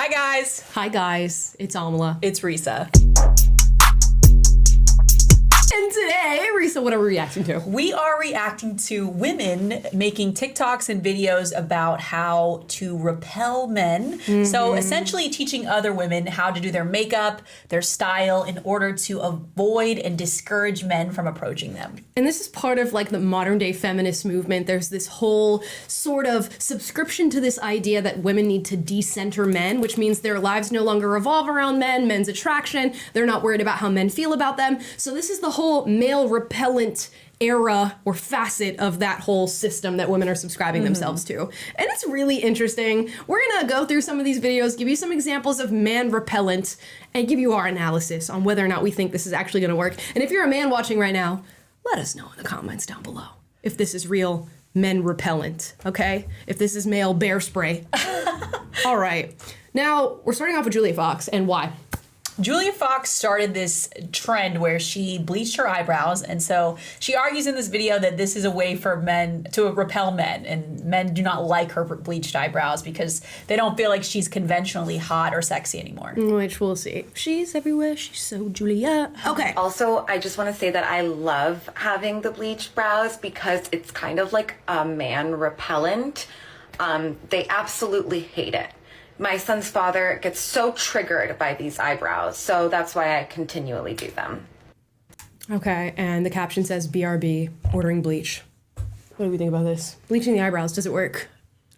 Hi guys. Hi guys, it's Amala. It's Risa. And today, Risa, what are we reacting to? We are reacting to women making TikToks and videos about how to repel men. So essentially teaching other women how to do their makeup, their style in order to avoid and discourage men from approaching them. And this is part of like the modern day feminist movement. There's this whole sort of subscription to this idea that women need to decenter men, which means their lives no longer revolve around men, men's attraction. They're not worried about how men feel about them. So this is the whole male repellent era or facet of that whole system that women are subscribing themselves to. And it's really interesting. We're gonna go through some of these videos, give you some examples of man repellent, and give you our analysis on whether or not we think this is actually gonna work. And if you're a man watching right now, let us know in the comments down below if this is real men repellent, okay? If this is male bear spray. All right. Now, we're starting off with Julia Fox, and why? Julia Fox started this trend where she bleached her eyebrows, and so she argues in this video that this is a way for men to repel men, and men do not like her bleached eyebrows because they don't feel like she's conventionally hot or sexy anymore. Which we'll see. She's everywhere, she's so Julia. Okay. Also, I just want to say that I love having the bleached brows because it's kind of like a man repellent. They absolutely hate it. My son's father gets so triggered by these eyebrows, so that's why I continually do them. Okay, and the caption says BRB, ordering bleach. What do we think about this? Bleaching the eyebrows, does it work?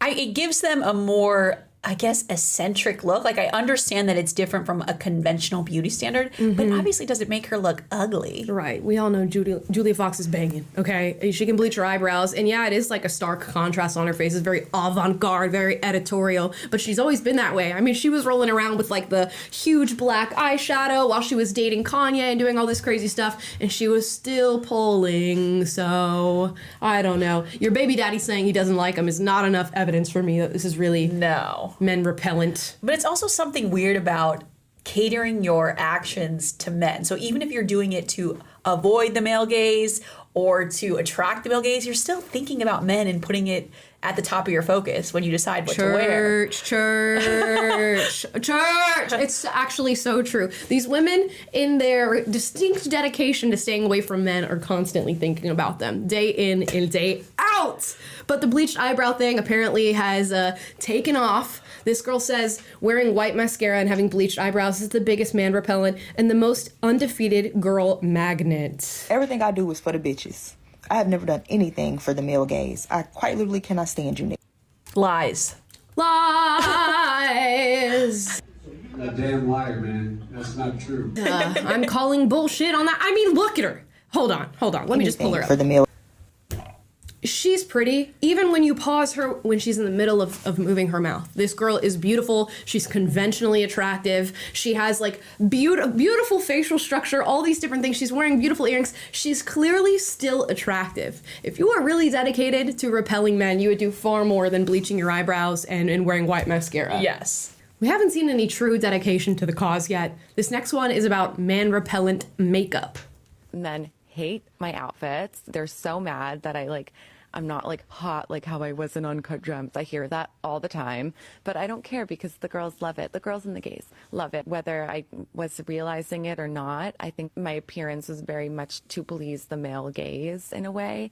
It gives them a more, I guess, eccentric look. Like, I understand that it's different from a conventional beauty standard, but obviously doesn't make her look ugly. Right, we all know Julia Fox is banging, okay? She can bleach her eyebrows, and yeah, it is like a stark contrast on her face. It's very avant-garde, very editorial, but she's always been that way. I mean, she was rolling around with like the huge black eyeshadow while she was dating Kanye and doing all this crazy stuff, and she was still pulling, so I don't know. Your baby daddy saying he doesn't like them is not enough evidence for me that this is really men repellent. But it's also something weird about catering your actions to men. So even if you're doing it to avoid the male gaze or to attract the male gaze, you're still thinking about men and putting it at the top of your focus when you decide what to wear. Church. It's actually so true. These women, in their distinct dedication to staying away from men, are constantly thinking about them, day in and day out. But the bleached eyebrow thing apparently has taken off. This girl says wearing white mascara and having bleached eyebrows is the biggest man repellent and the most undefeated girl magnet. Everything I do is for the bitches. I have never done anything for the male gaze. I quite literally cannot stand you niggas. Lies. Lies. A damn liar, man. That's not true. I'm calling bullshit on that. I mean, look at her. Hold on. Let me just pull her up. For the male. She's pretty, even when you pause her when she's in the middle of moving her mouth. This girl is beautiful. She's conventionally attractive. She has like beautiful facial structure, all these different things. She's wearing beautiful earrings. She's clearly still attractive. If you are really dedicated to repelling men, you would do far more than bleaching your eyebrows and wearing white mascara. Yes. We haven't seen any true dedication to the cause yet. This next one is about man repellent makeup. Men hate my outfits. They're so mad that I'm not like hot like how I was in Uncut Gems. I hear that all the time, but I don't care because the girls love it. The girls and the gays love it. Whether I was realizing it or not, I think my appearance was very much to please the male gaze in a way.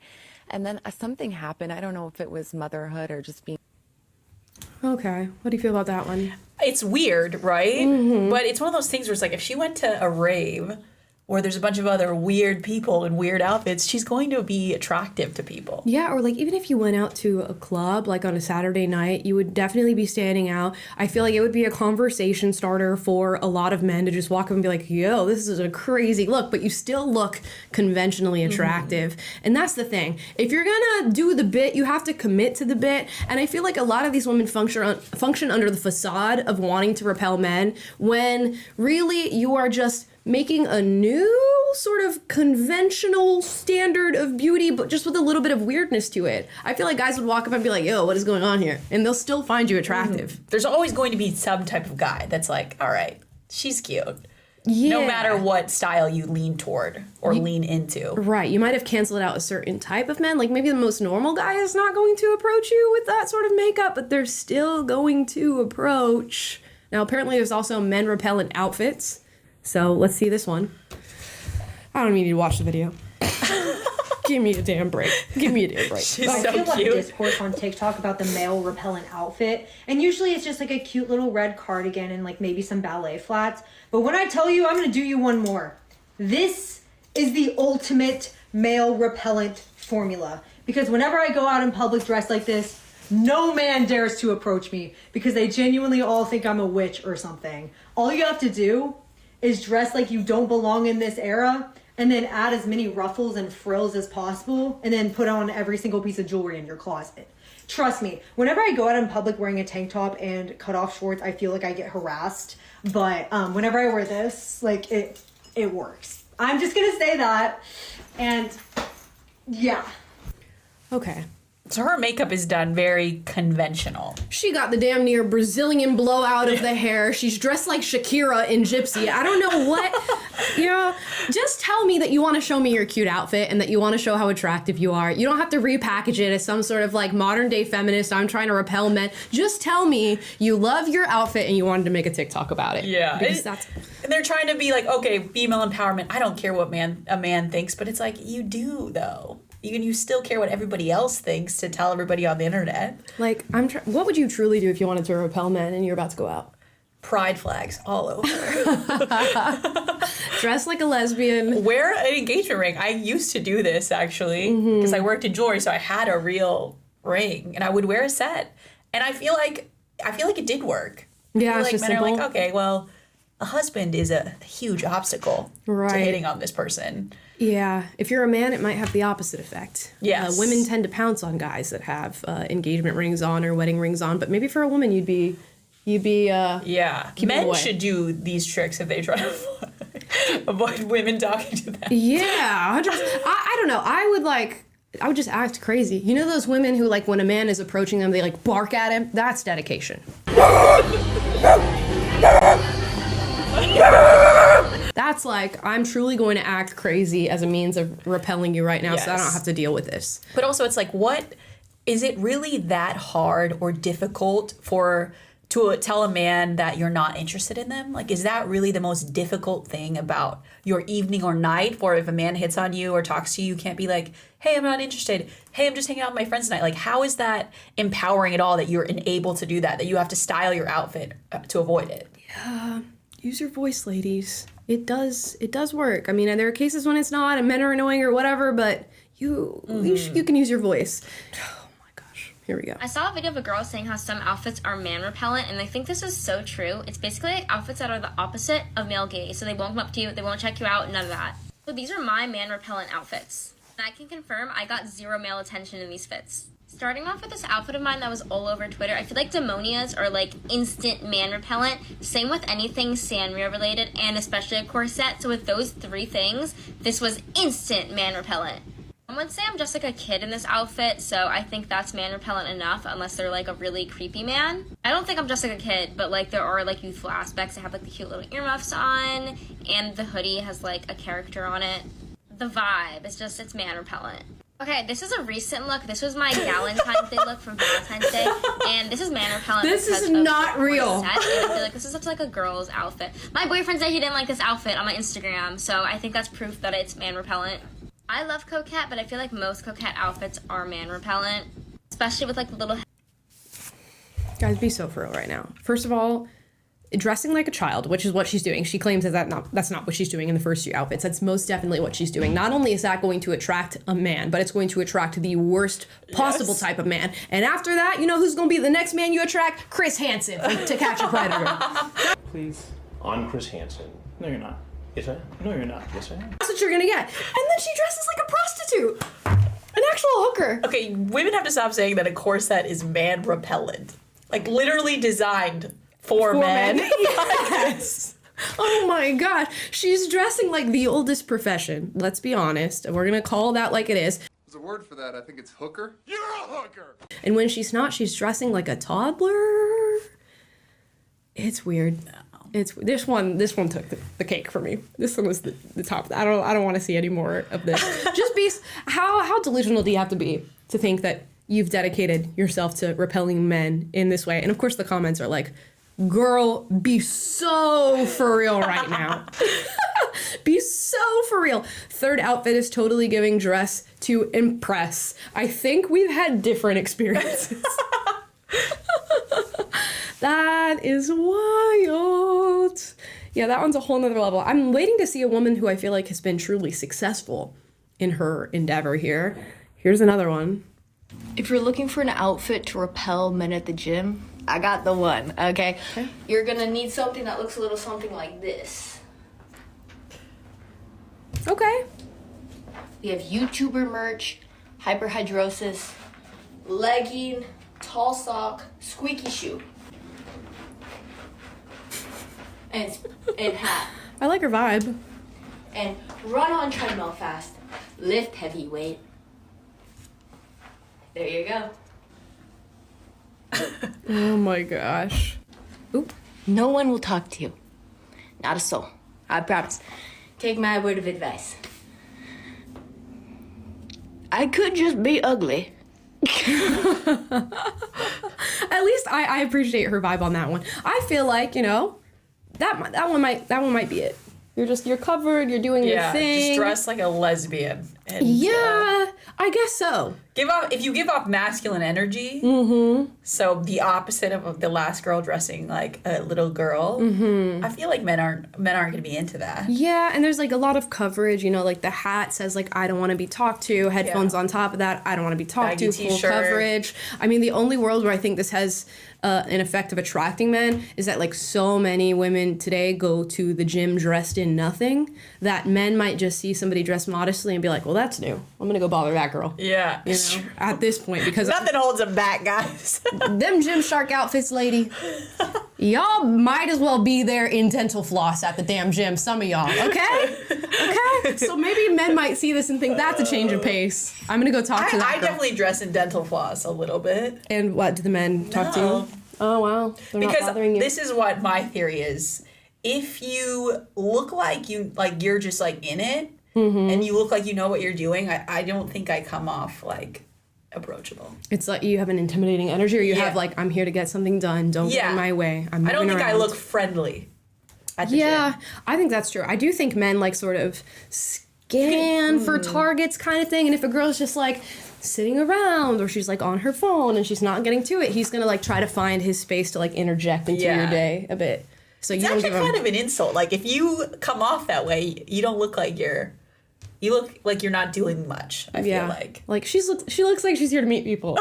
And then something happened. I don't know if it was motherhood or just being. Okay, what do you feel about that one? It's weird, right? But it's one of those things where it's like if she went to a rave where there's a bunch of other weird people in weird outfits, she's going to be attractive to people. Yeah, or like even if you went out to a club like on a Saturday night, you would definitely be standing out. I feel like it would be a conversation starter for a lot of men to just walk up and be like, yo, this is a crazy look, but you still look conventionally attractive. And that's the thing. If you're gonna do the bit, you have to commit to the bit. And I feel like a lot of these women function under the facade of wanting to repel men when really you are just making a new sort of conventional standard of beauty, but just with a little bit of weirdness to it. I feel like guys would walk up and be like, yo, what is going on here? And they'll still find you attractive. There's always going to be some type of guy that's like, all right, she's cute. Yeah. No matter what style you lean toward or lean into. Right. You might have canceled out a certain type of men. Like maybe the most normal guy is not going to approach you with that sort of makeup, but they're still going to approach. Now, apparently there's also men repellent outfits. So let's see this one. I don't even need to watch the video. Give me a damn break. Give me a damn break. She's I so feel like cute. discourse on TikTok about the male repellent outfit, and usually it's just like a cute little red cardigan and like maybe some ballet flats. But when I tell you, I'm gonna do you one more. This is the ultimate male repellent formula, because whenever I go out in public dressed like this, no man dares to approach me because they genuinely all think I'm a witch or something. All you have to do is dress like you don't belong in this era, and then add as many ruffles and frills as possible, and then put on every single piece of jewelry in your closet. Trust me, whenever I go out in public wearing a tank top and cut off shorts, I feel like I get harassed. But whenever I wear this, like it works. I'm just gonna say that. And yeah. Okay. So her makeup is done very conventional. She got the damn near Brazilian blowout of the hair. She's dressed like Shakira in Gypsy. I don't know what, just tell me that you want to show me your cute outfit and that you want to show how attractive you are. You don't have to repackage it as some sort of like modern day feminist, I'm trying to repel men. Just tell me you love your outfit and you wanted to make a TikTok about it. Yeah. Because that's... And they're trying to be like, okay, female empowerment. I don't care what a man thinks, but it's like, you do though. You still care what everybody else thinks to tell everybody on the internet. Like, what would you truly do if you wanted to repel men and you're about to go out? Pride flags all over. Dress like a lesbian. Wear an engagement ring. I used to do this actually because I worked in jewelry, so I had a real ring, and I would wear a set. And I feel like it did work. Yeah, I feel it's like just men simple. are like, okay, well, a husband is a huge obstacle to Right. hitting on this person. Yeah, if you're a man, it might have the opposite effect. Yes. Women tend to pounce on guys that have engagement rings on or wedding rings on, but maybe for a woman, you'd be. Yeah, keep it men away. should do these tricks if they try to avoid women talking to them. Yeah, 100%. I don't know. I would just act crazy. You know those women who, like, when a man is approaching them, they, like, bark at him? That's dedication. That's like, I'm truly going to act crazy as a means of repelling you right now so I Yes. don't have to deal with this. But also, it's like, what is it really that hard or difficult to tell a man that you're not interested in them? Like, is that really the most difficult thing about your evening or night? Or if a man hits on you or talks to you, you can't be like, hey, I'm not interested. Hey, I'm just hanging out with my friends tonight. Like, how is that empowering at all that you're able to do that you have to style your outfit to avoid it? Yeah, use your voice, ladies. It does work. I mean, there are cases when it's not and men are annoying or whatever, but you can use your voice. Oh my gosh, here we go. I saw a video of a girl saying how some outfits are man repellent, and I think this is so true. It's basically like outfits that are the opposite of male gaze, so they won't come up to you, they won't check you out, none of that. So these are my man repellent outfits. And I can confirm I got zero male attention in these fits. Starting off with this outfit of mine that was all over Twitter, I feel like demonias are like instant man repellent. Same with anything Sanrio related, and especially a corset. So with those three things, this was instant man repellent. I would say I'm just like a kid in this outfit, so I think that's man repellent enough, unless they're like a really creepy man. I don't think I'm just like a kid, but like there are like youthful aspects. I have like the cute little earmuffs on, and the hoodie has like a character on it. The vibe, it's man repellent. Okay, this is a recent look. This was my Galentine's Day look from Valentine's Day, and this is man repellent. This because is of not the real. corset, and I feel like this is such like a girl's outfit. My boyfriend said he didn't like this outfit on my Instagram, so I think that's proof that it's man repellent. I love coquette, but I feel like most coquette outfits are man repellent, especially with like the little. Guys, be so for real right now. First of all, dressing like a child, which is what she's doing. She claims that's not what she's doing in the first few outfits. That's most definitely what she's doing. Not only is that going to attract a man, but it's going to attract the worst possible type of man. And after that, you know who's going to be the next man you attract? Chris Hansen from To Catch a Predator. Please. I'm Chris Hansen. No, you're not. Yes, I am. No, you're not. Yes, I am. That's what you're going to get. And then she dresses like a prostitute. An actual hooker. Okay, women have to stop saying that a corset is man repellent. Like, literally designed for men. Yes. Oh my gosh. She's dressing like the oldest profession. Let's be honest. We're going to call that like it is. There's a word for that. I think it's hooker. You're a hooker! And when she's not, she's dressing like a toddler. It's weird. It's this one took the cake for me. This one was the top. I don't want to see any more of this. Just be how delusional do you have to be to think that you've dedicated yourself to repelling men in this way? And of course the comments are like, Girl, be so for real right now. Be so for real. Third outfit is totally giving dress to impress. I think we've had different experiences. That is wild. Yeah, that one's a whole nother level. I'm waiting to see a woman who I feel like has been truly successful in her endeavor here. Here's another one. If you're looking for an outfit to repel men at the gym, I got the one, okay? You're gonna need something that looks a little something like this. Okay. We have YouTuber merch, hyperhidrosis, legging, tall sock, squeaky shoe, and hat. I like her vibe. And run on treadmill fast, lift heavy weight. There you go. Oh my gosh. Oop. No one will talk to you. Not a soul. I promise. Take my word of advice. I could just be ugly. At least I appreciate her vibe on that one. I feel like, you know, that one might be it. You're covered, you're doing your thing. Just dress like a lesbian. And, I guess so. If you give off masculine energy, so the opposite of the last girl dressing like a little girl, I feel like men aren't going to be into that. Yeah, and there's like a lot of coverage, you know, like the hat says like I don't want to be talked to, headphones on top of that, I don't want to be talked Baggy to, full t-shirt. coverage. I mean, the only world where I think this has an effect of attracting men is that like so many women today go to the gym dressed in nothing that men might just see somebody dressed modestly and be like, well, that's new. I'm gonna go bother that girl. Yeah. You know, at this point, because nothing holds them back, guys. them Gymshark outfits, lady, y'all might as well be there in dental floss at the damn gym. Some of y'all, okay? Okay. So maybe men might see this and think that's a change of pace. I'm gonna go talk to that I girl. definitely dress in dental floss a little bit. And what do the men talk to you? Oh wow, they're not Because bothering you. this is what my theory is. If you look like you're just like in it, and you look like you know what you're doing, I don't think I come off like approachable. It's like you have an intimidating energy, or you have like, I'm here to get something done. Don't get in my way. I don't think I look friendly at the gym. gym. I think that's true. I do think men like sort of scan for targets kind of thing. And if a girl's just like sitting around or she's like on her phone and she's not getting to it, he's gonna like try to find his space to like interject into your day a bit. So it's you don't actually give him... kind of an insult. Like if you come off that way, you don't look like you look like you're not doing much. I feel like she looks like she's here to meet people.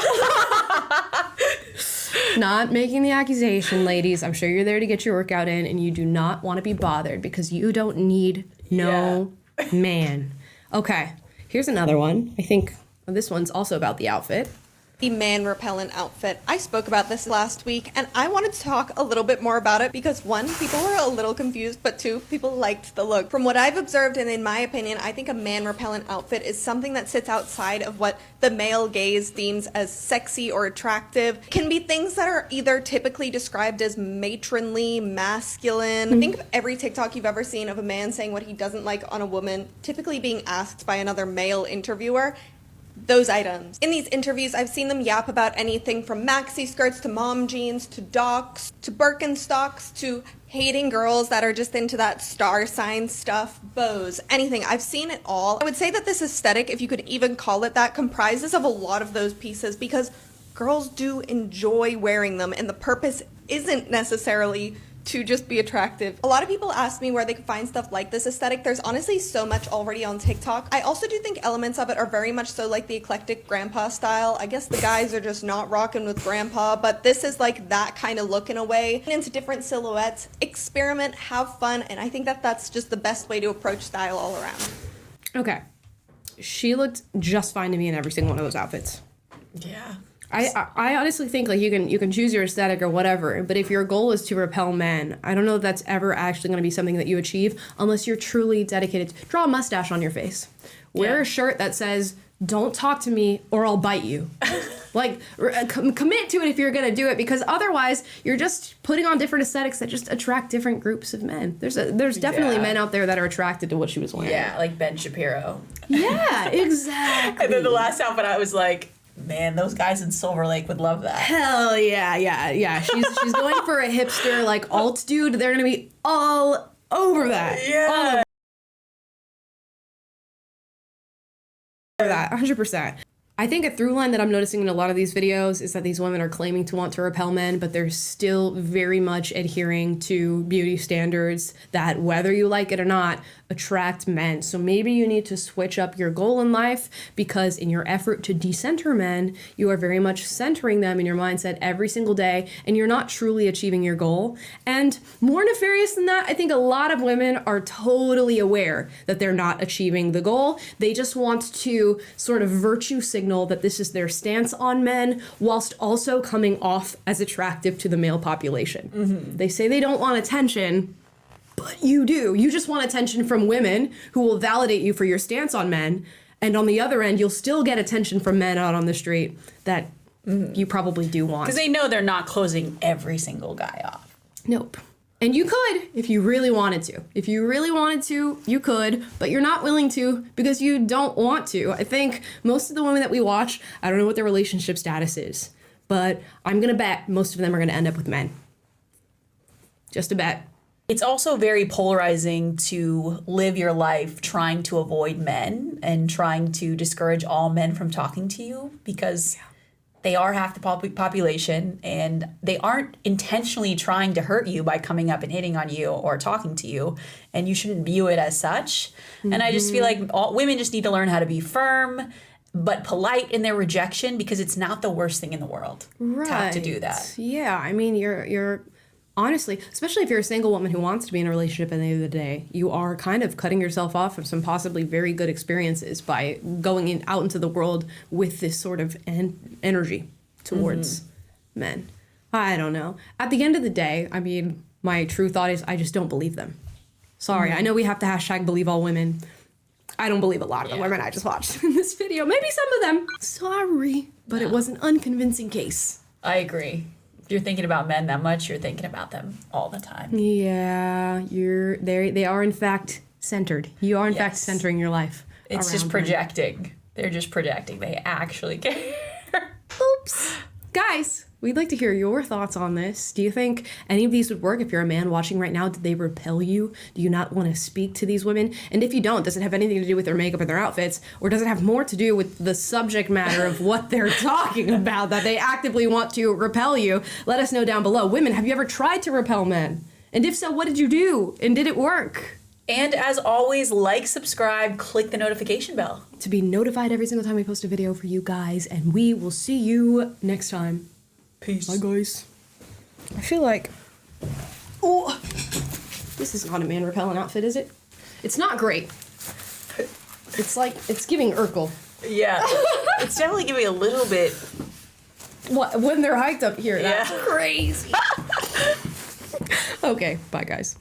Not making the accusation, ladies. I'm sure you're there to get your workout in, and you do not want to be bothered because you don't need no man. Okay, here's another one. I think this one's also about the outfit. The man repellent outfit. I spoke about this last week, and I wanted to talk a little bit more about it because one, people were a little confused, but two, people liked the look. From what I've observed, and in my opinion, I think a man repellent outfit is something that sits outside of what the male gaze deems as sexy or attractive. It can be things that are either typically described as matronly, masculine. Think of every TikTok you've ever seen of a man saying what he doesn't like on a woman, typically being asked by another male interviewer. Those items. In these interviews, I've seen them yap about anything from maxi skirts to mom jeans to docks to Birkenstocks to hating girls that are just into that star sign stuff, bows, anything. I've seen it all. I would say that this aesthetic, if you could even call it that, comprises of a lot of those pieces because girls do enjoy wearing them and the purpose isn't necessarily to just be attractive. A lot of people ask me where they can find stuff like this aesthetic. There's honestly so much already on TikTok. I also do think elements of it are very much so like the eclectic grandpa style. I guess the guys are just not rocking with grandpa, but this is like that kind of look in a way. Into different silhouettes, experiment, have fun, and I think that that's just the best way to approach style all around. Okay. She looked just fine to me in every single one of those outfits. Yeah. I honestly think like you can choose your aesthetic or whatever, but if your goal is to repel men, I don't know if that's ever actually going to be something that you achieve unless you're truly dedicated. Draw a mustache on your face. Wear a shirt that says, "Don't talk to me or I'll bite you." Like commit to it if you're going to do it, because otherwise you're just putting on different aesthetics that just attract different groups of men. There's definitely men out there that are attracted to what she was wearing. Yeah, like Ben Shapiro. Yeah, exactly. And then the last outfit, I was like, Man, those guys in Silver Lake would love that. Hell yeah. She's going for a hipster like alt dude. They're gonna be all over that. Yeah. All over that, 100%. I think a through line that I'm noticing in a lot of these videos is that these women are claiming to want to repel men, but they're still very much adhering to beauty standards that, whether you like it or not, attract men. So maybe you need to switch up your goal in life, because in your effort to decenter men, you are very much centering them in your mindset every single day, and you're not truly achieving your goal. And more nefarious than that, I think a lot of women are totally aware that they're not achieving the goal. They just want to sort of virtue signal that this is their stance on men, whilst also coming off as attractive to the male population. They say they don't want attention, but you do. You just want attention from women who will validate you for your stance on men. And on the other end, you'll still get attention from men out on the street that you probably do want. Because they know they're not closing every single guy off. Nope. And you could if you really wanted to. If you really wanted to, you could, but you're not willing to because you don't want to. I think most of the women that we watch, I don't know what their relationship status is, but I'm going to bet most of them are going to end up with men. Just a bet. It's also very polarizing to live your life trying to avoid men and trying to discourage all men from talking to you, because they are half the population and they aren't intentionally trying to hurt you by coming up and hitting on you or talking to you, and you shouldn't view it as such. And I just feel like women just need to learn how to be firm but polite in their rejection, because it's not the worst thing in the world to have to do that. Yeah, I mean, you're honestly, especially if you're a single woman who wants to be in a relationship at the end of the day, you are kind of cutting yourself off from some possibly very good experiences by going out into the world with this sort of energy towards men. I don't know. At the end of the day, I mean, my true thought is I just don't believe them. Sorry, I know we have to hashtag believe all women. I don't believe a lot of the women I just watched in this video. Maybe some of them. Sorry, but it was an unconvincing case. I agree. If you're thinking about men that much, you're thinking about them all the time. Yeah, they are in fact centered. You are in fact centering your life. It's just projecting. Men. They're just projecting. They actually care. Oops. Guys, we'd like to hear your thoughts on this. Do you think any of these would work if you're a man watching right now? Did they repel you? Do you not want to speak to these women? And if you don't, does it have anything to do with their makeup or their outfits? Or does it have more to do with the subject matter of what they're talking about, that they actively want to repel you? Let us know down below. Women, have you ever tried to repel men? And if so, what did you do? And did it work? And as always, like, subscribe, click the notification bell to be notified every single time we post a video for you guys. And we will see you next time. Peace. Bye, guys. I feel like... Oh, this is not a man repellent outfit, is it? It's not great. It's like, it's giving Urkel. Yeah. It's definitely giving a little bit... What, when they're hiked up here, that's crazy. Okay, bye, guys.